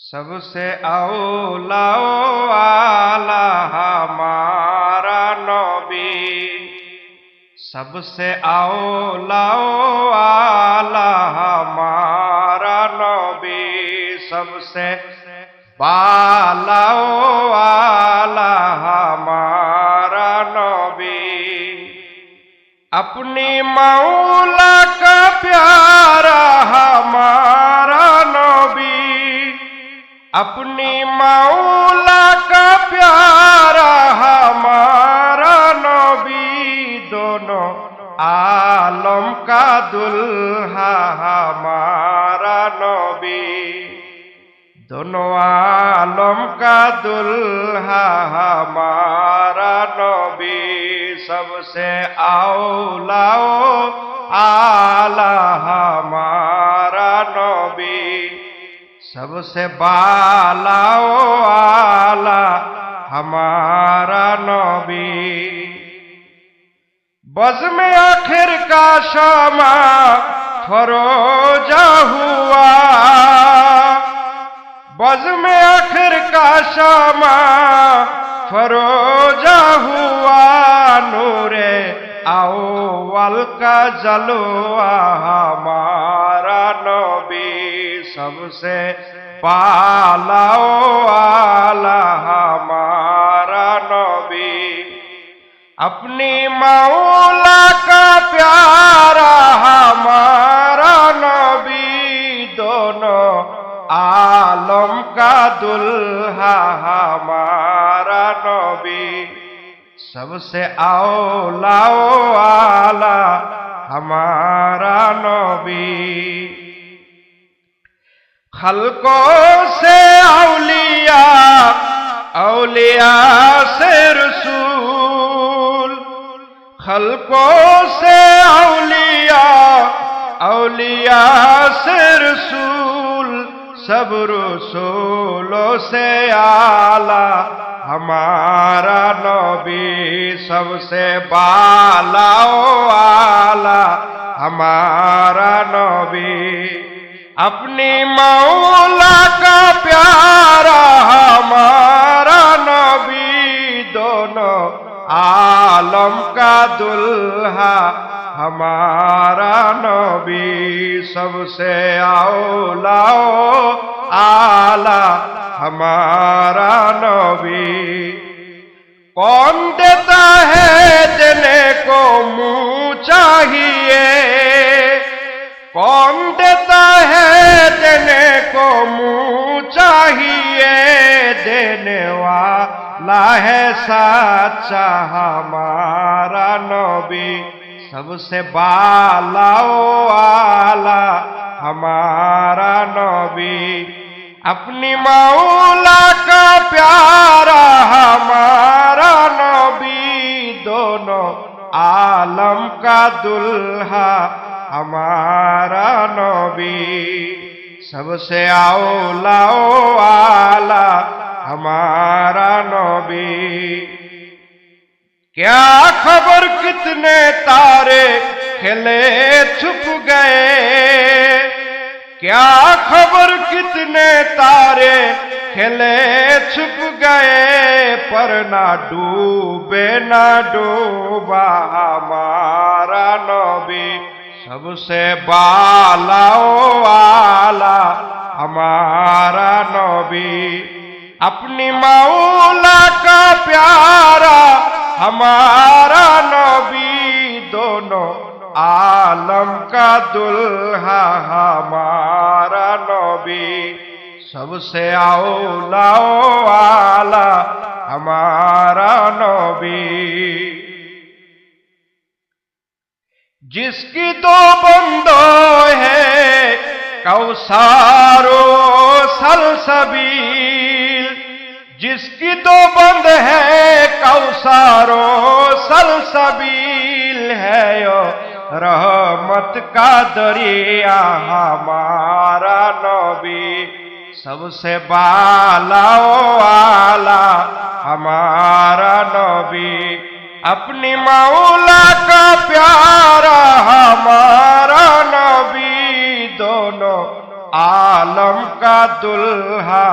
सबसे औलाओ आला हमारा नबी, सबसे औलाओ आला हमारा नबी, सबसे बालाओ आला हमारा नबी। अपनी मौला का प्यारा हमारा नबी, अपनी मौला का प्यारा हमारा नबी, दोनों आलम का दुल्हा हमारा नबी, दोनों आलम का दुल्हा हमारा नबी। सबसे औलाओ आला हमारा नबी, सबसे बालाओ आला हमारा नबी। बज़ में आखिर का शमा फरोजा हुआ, बज़ में आखिर का शमा फरोजा हुआ, नूरे अव्वल का जलवा हमारा नबी, सबसे बालाओ आला हमारा नबी। अपनी मौला का प्यारा हमारा नबी, दोनों आलम का दुल्हा हमारा नबी, सबसे औलाओ आला हमारा नबी। खल्कों से औलिया, औलिया से रसूल, खल्कों से औलिया, औलिया से रसूल, सब रसूलों से आला हमारा नबी, सबसे बालाओ आला हमारा नबी। अपनी मौला का प्यारा हमारा नबी, दोनों आलम का दुल्हा हमारा नबी, सबसे औलाओ आला हमारा नबी। कौन देता है देने को मुँह चाहिए, कौन देता है देने को मुँह चाहिए, देने वाला है सच्चा हमारा नबी, सबसे बालाओ आला हमारा नबी। अपनी मौला का प्यारा हमारा नबी, दोनों आलम का दुल्हा हमारा नबी, सबसे औलाओ आला हमारा नबी। क्या खबर कितने तारे खिले छुप गए, क्या खबर कितने तारे खिले छुप गए, पर ना डूबे ना डूबा हमारा नबी, सबसे बालाओ आला हमारा नबी। अपनी मौला का प्यारा हमारा नबी, दोनों आलम का दुल्हा हमारा नबी, सबसे औलाओ आला हमारा नबी। जिसकी दो बंदों है कौसारो सलसबील, जिसकी दो बंद है कौसारो सलसबील, है यो रहमत का दरिया हमारा नबी, सबसे बालाओ आला हमारा नबी। अपनी मौला का प्यारा हमारा नबी, दोनों आलम का दुल्हा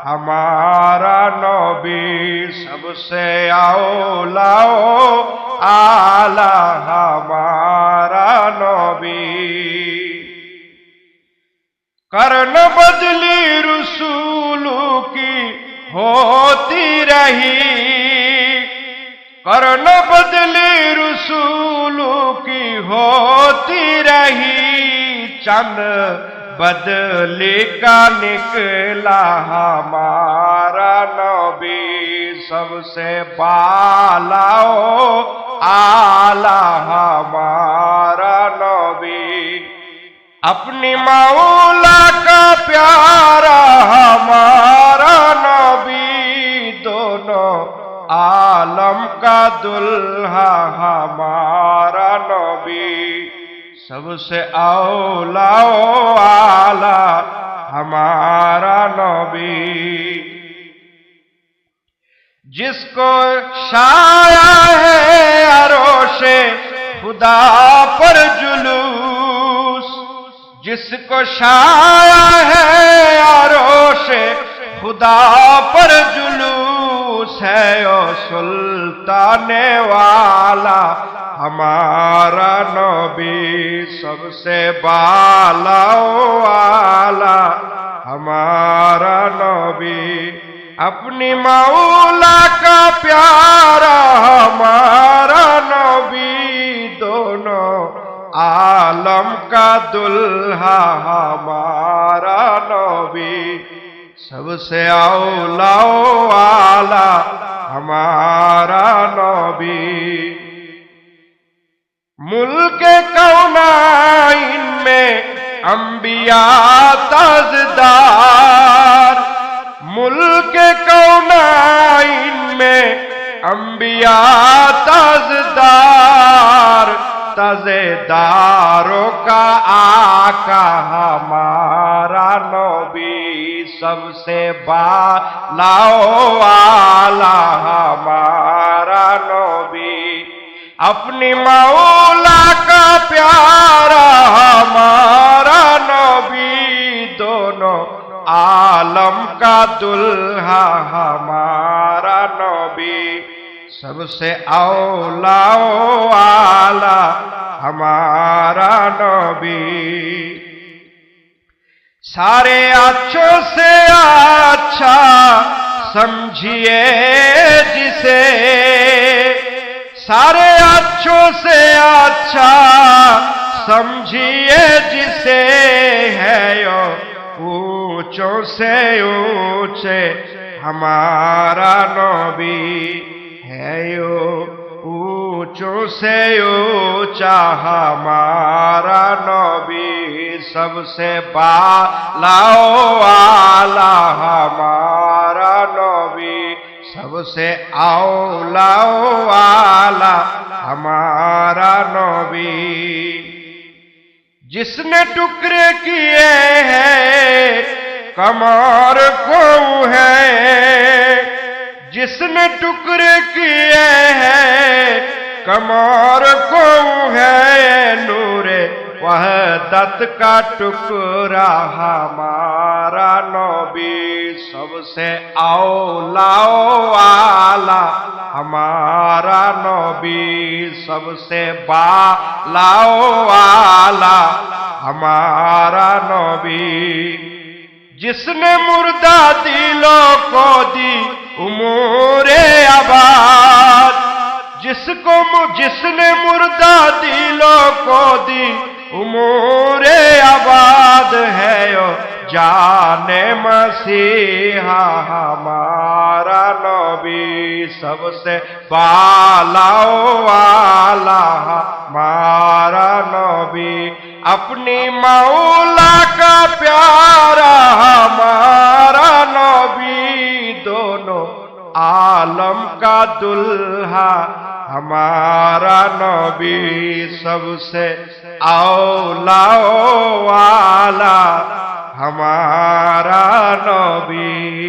हमारा नबी, सबसे औलाओ आला हमारा नबी। कर्न बदली रसूलों की होती रही, कर्न बदली रसूलों की होती रही, चंद बदली का निकला हमारा नबी, सबसे बालाओ आला हमारा नबी। अपनी मौला का प्यारा हमारा नबी, दोनों आलम का दुल्हा हमारा नबी, सबसे औलाओ आला हमारा नबी। जिसको छाया है अरोशे खुदा पर जुलूस, जिसको छाया है अरोशे खुदा पर जुलूस है, ओ सुल्ताने वाला हमारा नबी, सबसे बालाओ आला हमारा नबी। अपनी मौला का प्यारा हमारा नबी, दोनों आलम का दुल्हा हमारा नबी, सबसे औलाओ आला हमारा नबी। मुल्क कौनाइन में अंबिया ताजदार, मुल्क कौनाइन में अंबिया ताजदार, ताजेदारों का आका हमारा नबी, सबसे बालाओ आला हमारा नबी। अपनी मौला का प्यारा हमारा नबी, दोनों आलम का दुल्हा हमारा नबी, सबसे औलाओ आला हमारा नबी। सारे अच्छों से अच्छा समझिए जिसे, सारे अच्छों से अच्छा समझिए जिसे, है यो ऊंचों से ऊंचे हमारा नबी, है यो ऊंचों से ऊंचा हमारा नबी, सबसे बालाओ आला हमारा नबी, सबसे औलाओ आला हमारा नबी। जिसने टुकड़े किए हैं कमर को है, जिसने टुकड़े किए हैं कमर को है, नूरे वहदत का टुकड़ा हमारा नबी, सबसे औलाओ आला हमारा नबी, सबसे बालाओ आला हमारा नबी। जिसने मुर्दा दिलों को दी उमूरे आबाद, जिसने मुर्दा दिलों को दी उमूरे आबाद, है यो जाने मसीहा हमारा नबी, सबसे बालाओ आला हमारा नबी। अपनी मौला का प्यारा हमारा नबी, दोनों आलम का दुल्हा हमारा नबी, सबसे औलाओ वाला हमारा नबी।